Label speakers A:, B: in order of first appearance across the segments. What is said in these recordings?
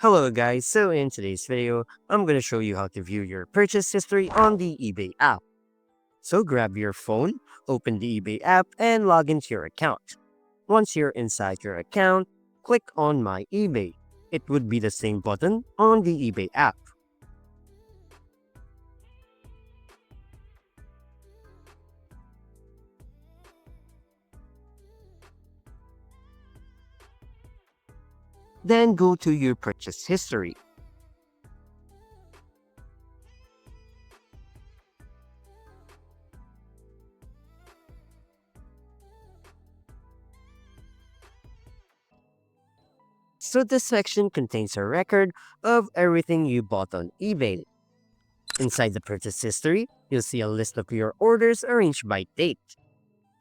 A: Hello guys, so in today's video, I'm going to show you how to view your purchase history on the eBay app. So grab your phone, open the eBay app, and log into your account. Once you're inside your account, click on My eBay. It would be the same button on the eBay app. Then go to your purchase history. So this section contains a record of everything you bought on eBay. Inside the purchase history, you'll see a list of your orders arranged by date.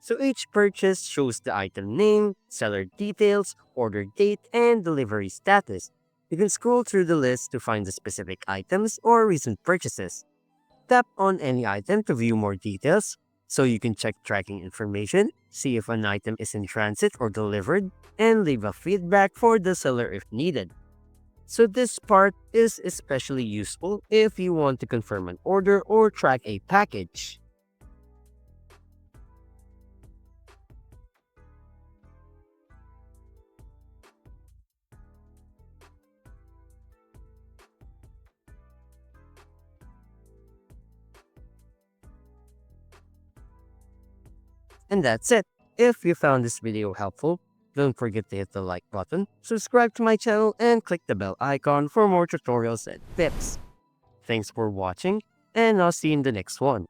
A: So each purchase shows the item name, seller details, order date, and delivery status. You can scroll through the list to find the specific items or recent purchases. Tap on any item to view more details, so you can check tracking information, see if an item is in transit or delivered, and leave a feedback for the seller if needed. So this part is especially useful if you want to confirm an order or track a package. And that's it. If you found this video helpful, don't forget to hit the like button, subscribe to my channel, and click the bell icon for more tutorials and tips. Thanks for watching, and I'll see you in the next one.